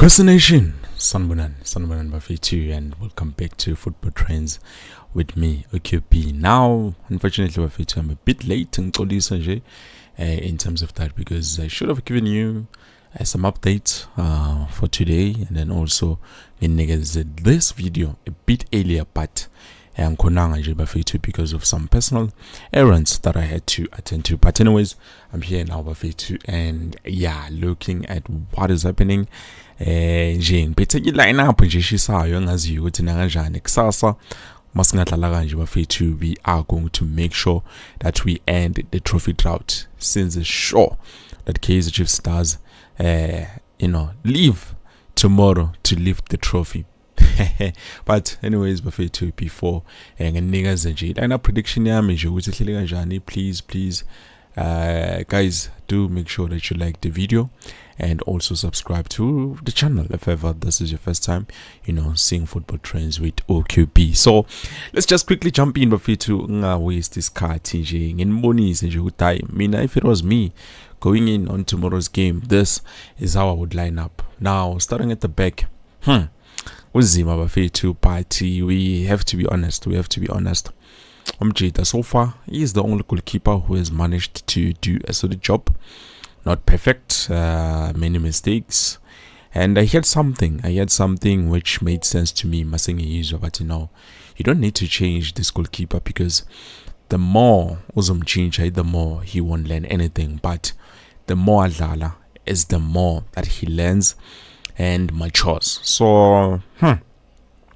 Khosination, Sanbunan Bafetu, and welcome back to Football Trends with me, OQP. Now, unfortunately, Bafetu, I'm a bit late in terms of that because I should have given you some updates for today, and then also in this video a bit earlier, but I'm Bafetu because of some personal errands that I had to attend to. But anyways, I'm here now, Bafetu, and yeah, looking at what is happening. Line up ngishisayo engaziyo ukuthi nakanjani kusasa masingadlala kanje bafethu. We are going to make sure that we end the trophy drought, since it's sure that Kaizer Chiefs stars leave tomorrow to lift the trophy. But anyways bafethu, before nginikeza nje line up prediction yami nje ukuthi ihlele kanjani, please guys, do make sure that you like the video and also subscribe to the channel if ever this is your first time seeing Football Trends with OQP. So let's just quickly jump in bafethu, waste this card nje nginibonise nje ukuthi mina, if it was me going in on tomorrow's game, this is how I would line up. Now starting at the back, uzima bafethu, but we have to be honest. Umjita so far, he is the only goalkeeper who has managed to do a solid job. Not perfect, many mistakes, and I heard something which made sense to me. But you don't need to change this goalkeeper, because the more uzumchinja, the more he won't learn anything. But the more adlala is the more that he learns and matures. So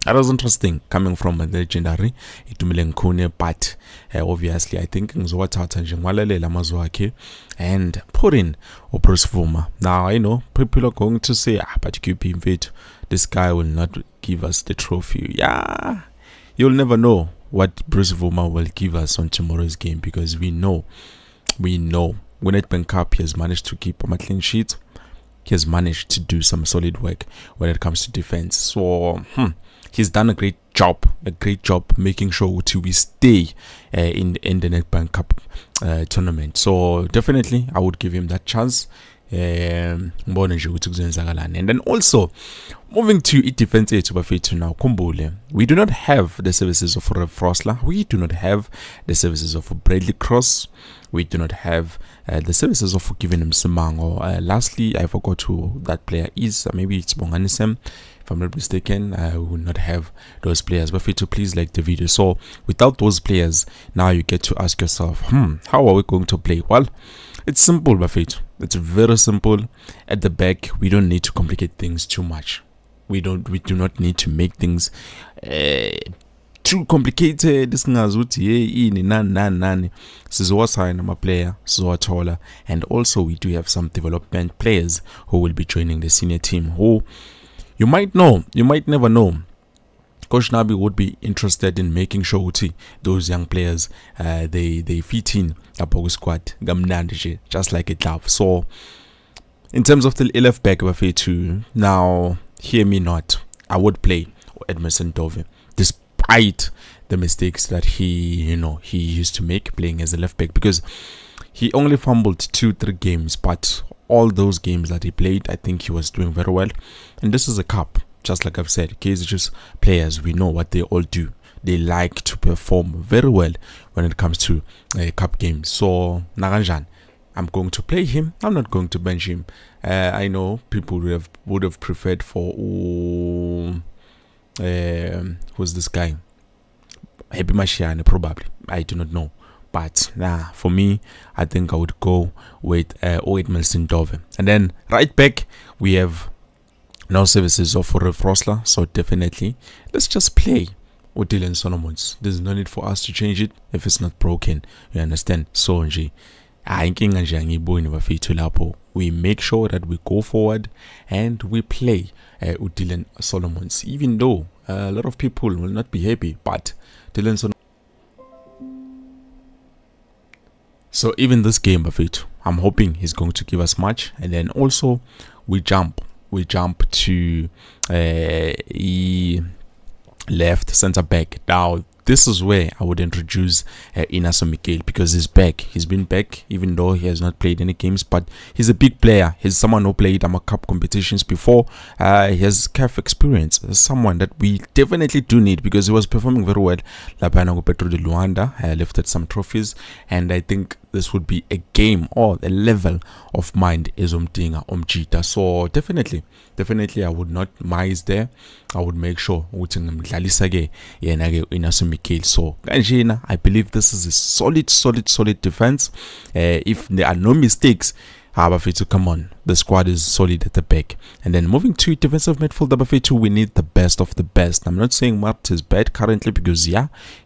that was interesting coming from a legendary Itumile Nkune, but obviously I think ngizowathatha nje ngwalalela amazwi akhe and put in Bruce Vuma. Now I know people are going to say, but QP mfethu, this guy will not give us the trophy. Yeah, you'll never know what Bruce Vuma will give us on tomorrow's game, because we know when NEDBANK Cup, he has managed to keep a clean sheet. He has managed to do some solid work when it comes to defense. So he's done a great job making sure we stay in the NEDBANK Cup tournament. So definitely I would give him that chance. And then also moving to it defense now, Kumbule, we do not have the services of Frosler, we do not have the services of Bradley Cross, we do not have the services of giving him Simango. Lastly, I forgot who that player is. Maybe it's Bonganisem, if I'm not mistaken. I will not have those players. But to please like the video. So without those players, now you get to ask yourself, how are we going to play? Well, it's simple, Bafetu. It's very simple. At the back, we don't need to complicate things too much. We do not need to make things too complicated. This player, and also we do have some development players who will be joining the senior team, who you might know, you might never know. Coach Nabi would be interested in making sure those young players they fit in the Bogu squad, just like a glove. So in terms of the left back bafethu, now hear me not, I would play Edmondson Dove, despite the mistakes that he used to make playing as a left back, because he only fumbled 2-3 games, but all those games that he played, I think he was doing very well. And this is a cup. Just like I've said, Kaizer Chiefs players, we know what they all do. They like to perform very well when it comes to cup games. So Naranjan, I'm going to play him. I'm not going to bench him. I know people would have preferred for who's this guy? Happy Mashiane, probably. I do not know. But for me, I think I would go with Edmondson Dove. And then right back, we have no services of Frosler, so definitely let's just play with Dylan Solomons. There's no need for us to change it if it's not broken. You understand? So we make sure that we go forward and we play with Dylan Solomons, even though a lot of people will not be happy, but Dylan Solomons. So even this game, Bafetu, I'm hoping he's going to give us much. And then also we jump to left center back. Now this is where I would introduce Inaso Miguel, because he's back. He's been back, even though he has not played any games, but he's a big player. He's someone who played Cup competitions before. He has CAF experience. Someone that we definitely do need, because he was performing very well. Lapana Petro de Luanda lifted some trophies, and I think this would be a game or a level of mind is Omjita. So definitely I would not miss there. I would make sure ukuthi Inaso Miguel. So kanjena, I believe this is a solid defense. If there are no mistakes, Abafetu, come on, the squad is solid at the back. And then moving to defensive midfield, Abafetu, we need the best of the best. I'm not saying Mart is bad currently, because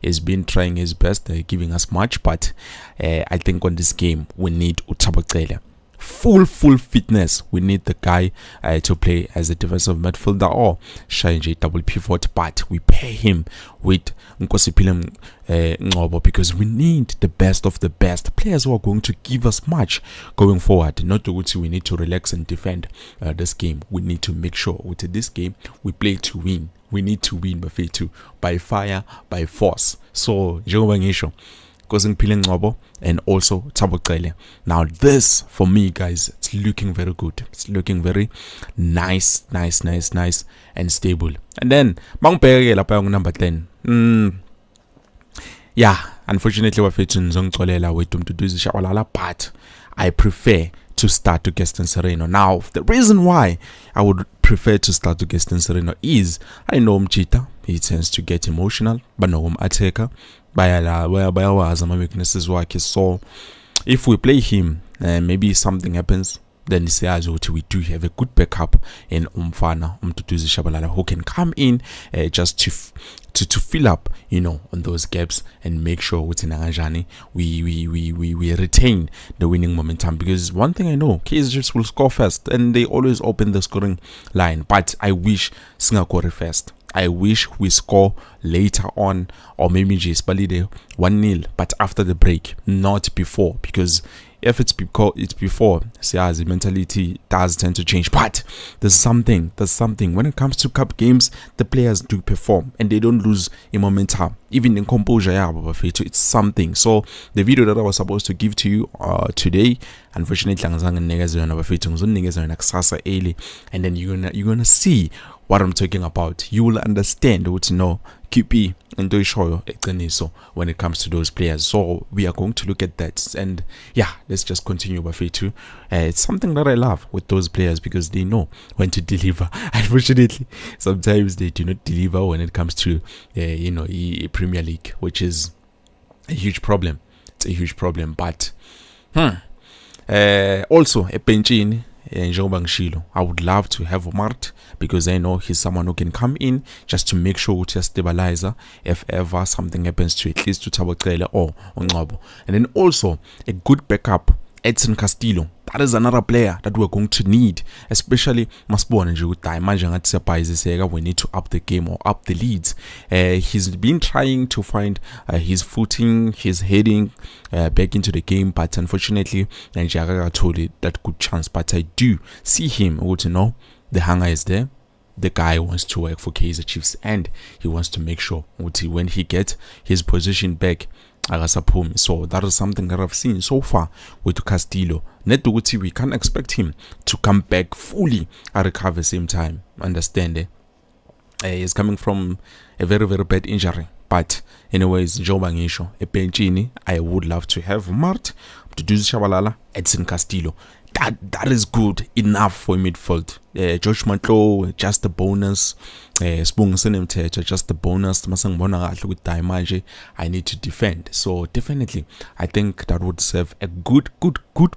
he's been trying his best, giving us much, but I think on this game we need Utabakele. Full fitness. We need the guy to play as a defensive midfielder or Shinji double pivot, but we pair him with Nkosipile Ngobo, because we need the best of the best players who are going to give us much going forward. Not to we need to relax and defend this game. We need to make sure with this game we play to win. We need to win by fire, by force. So and also Tabokele. Now this, for me guys, it's looking very good. It's looking very nice and stable. And then number 10. Unfortunately but I prefer to start to Gaston Sereno. Now the reason why I would prefer to start to Gaston Sereno is I know Mchita, he tends to get emotional, but no Ateka bayawazi ama weaknesses wakhe. So if we play him, maybe something happens, then we do have a good backup in Umfana Umtutuzi Shabalala, who can come in just to fill up, on those gaps and make sure with Nangajani we retain the winning momentum. Because one thing I know, Kaizer will score first, and they always open the scoring line. But I wish Singapore first. I wish we score later on, or maybe just 1-0, but after the break, not before. Because if it's before, the mentality does tend to change. But there's something when it comes to cup games, the players do perform and they don't lose in momentum, even in composure. It's something. So the video that I was supposed to give to you today, unfortunately, and then you're gonna see what I'm talking about. You will understand what QP and Doishoyo when it comes to those players. So we are going to look at that, and let's just continue by F2. It's something that I love with those players, because they know when to deliver. Unfortunately, sometimes they do not deliver when it comes to Premier League, which is a huge problem. It's a huge problem. But also a Penchini. I would love to have Mart, because I know he's someone who can come in just to make sure to stabilize if ever something happens to at least to Tabokele or Ngobo. And then also a good backup, Edson Castillo. That is another player that we're going to need, especially Masbon and we need to up the game or up the leads. He's been trying to find his footing, his heading back into the game, but unfortunately Nigeria told it that good chance. But I do see him, the hunger is there. The guy wants to work for Kaizer Chiefs, and he wants to make sure when he gets his position back, so that is something that I've seen so far with Castillo. We can't expect him to come back fully and recover same time. Understand? He's coming from a very bad injury. But anyways, Jobangisho, Epenchini, I would love to have Mart, to do Shabalala, Edson Castillo. That is good enough for midfield. George Mantlo, just a bonus. Spoon Senem just a bonus. With Daimage, I need to defend. So definitely, I think that would serve a good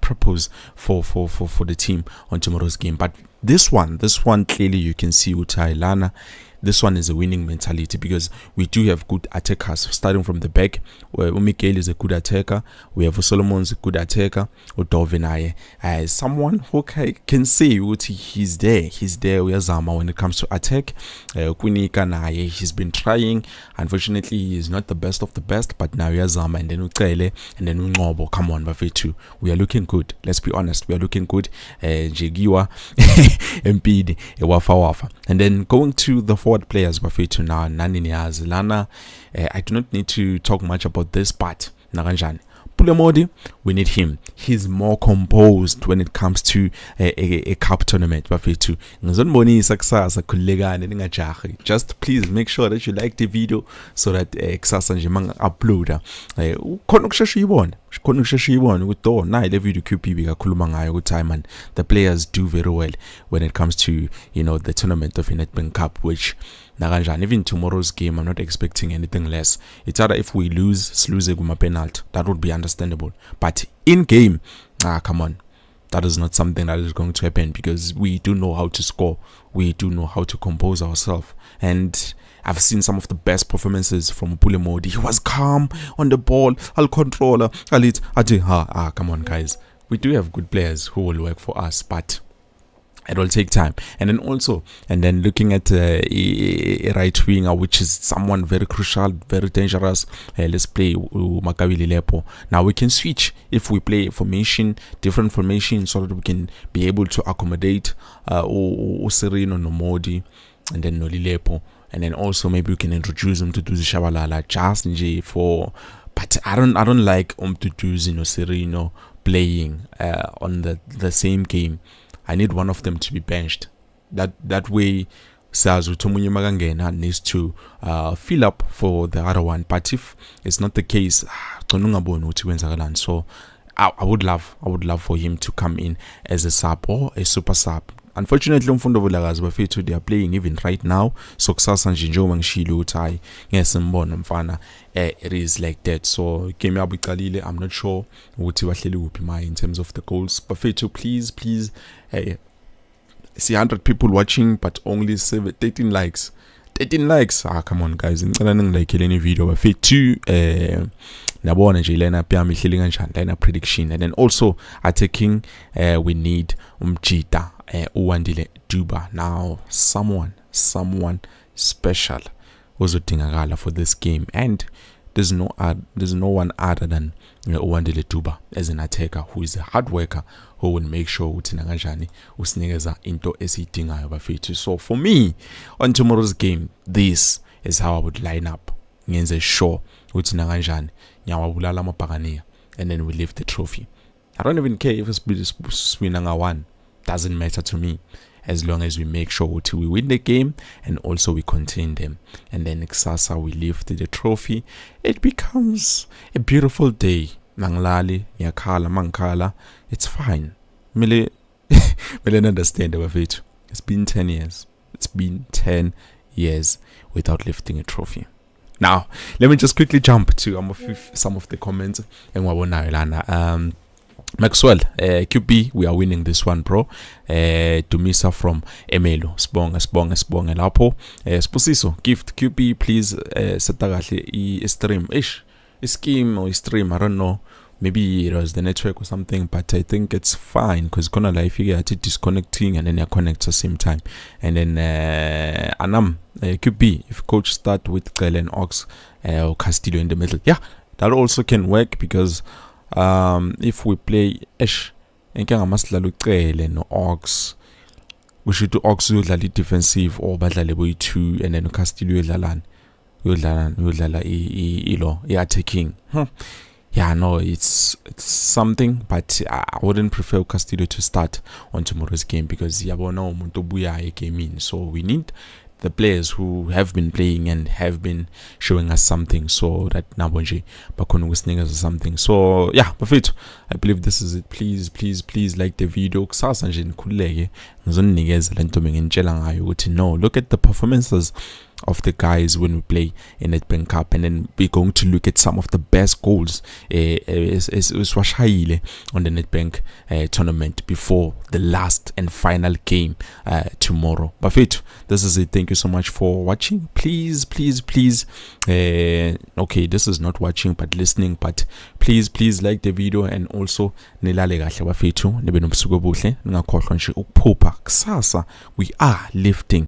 purpose for the team on tomorrow's game. But this one clearly you can see Utailana. This one is a winning mentality, because we do have good attackers starting from the back. Where Mikael is a good attacker. We have Solomon's a good attacker. Udovenaye, someone who can say he's there. We are Zama when it comes to attack. Kunika Naye, he's been trying. Unfortunately, he is not the best of the best. But now we are Zama, and then Ukrele, and then Ungobo. Come on, Bafetu. We are looking good. Let's be honest. We are looking good. Jegiwa, Mpidi, Wafa. And then going to the forward forward players bafethu now nani niyazi lana. I do not need to talk much about this, but nakanjani Pulemodi, we need him. He's more composed when it comes to a cup tournament. Just please make sure that you like the video so that kusasa nje manga uploada khona ukushesha uyibone ukuthi na ile video QP bikakhuluma ngayo ukuthi man, the players do very well when it comes to the tournament of NEDBANK Cup, which nakanjani even tomorrow's game I'm not expecting anything less. It's either if we lose kuma penalty, that would be understandable, but in game, come on, that is not something that is going to happen, because we do know how to score, we do know how to compose ourselves. And I've seen some of the best performances from Pulemodi. He was calm on the ball, I'll controller, come on guys, we do have good players who will work for us, but it will take time. And then looking at a right winger, which is someone very crucial, very dangerous. Let's play Makabili Lepo. Now we can switch if we play different formation, so that we can be able to accommodate Serino Nomodi and then Nolilepo. And then also maybe we can introduce him to do the Shabalala just for. But I don't like to do Serino playing on the same game. I need one of them to be benched. That way, Sazu Tomunye Magangena needs to fill up for the other one. But if it's not the case, so I would love for him to come in as a sub or a super sub. Unfortunately, they are playing even right now. So it is like that. So I'm not sure what in terms of the goals. But please, see 100 people watching, but only 13 likes. 13 likes. Come on, guys. Like any video. Line prediction. And then also attacking, we need Umjita Uwandile Duba. Now someone special was Tingagala for this game, and there's no one other than Uwandile Duba as an attacker who is a hard worker, who will make sure Utinagajani usnigeza into esitinga bafethu. So for me, on tomorrow's game, this is how I would line up. Ngenze sure Utinagajani nyawabulala mapagania, and then we lift the trophy. I don't even care if it's winning a one. Doesn't matter to me, as long as we make sure we win the game and also we contain them. And then Ksasa, we lift the trophy. It becomes a beautiful day. Nanglali, Nyakala, Mankala. It's fine. Mele understand about it. It's been 10 years. It's been 10 years without lifting a trophy. Now, let me just quickly jump to some of the comments. And Maxwell, QB, we are winning this one, bro. Dumisa from Emelo, Spong, Lapo. Sposiso, gift, QB, please, setagahle stream. Scheme or stream, I don't know. Maybe it was the network or something, but I think it's fine, because gonna life you get it disconnecting and then you connect at the same time. And then Anam, QB, if coach start with Galen Ox or Castillo in the middle, yeah, that also can work, because if we play Ash and no Ox, we should do Ox defensive or Badlaleboy 2, and then Castillo attacking. Yeah, no, it's something, but I wouldn't prefer Castillo to start on tomorrow's game, because Yabona Montobuya came in. So we need the players who have been playing and have been showing us something, so that Nabonji Bakonu Wisning us something. So yeah, perfect. I believe this is it. Please like the video. Look at the performances of the guys when we play in NEDBANK Cup, and then we're going to look at some of the best goals on the NEDBANK tournament before the last and final game tomorrow. Perfect. This is it. Thank you so much for watching. Please okay, this is not watching but listening, but please like the video, and also nilale kahle bafethu nibe nobusuku obuhle, ningakhohlwa nje ukuphupha kusasa. We are lifting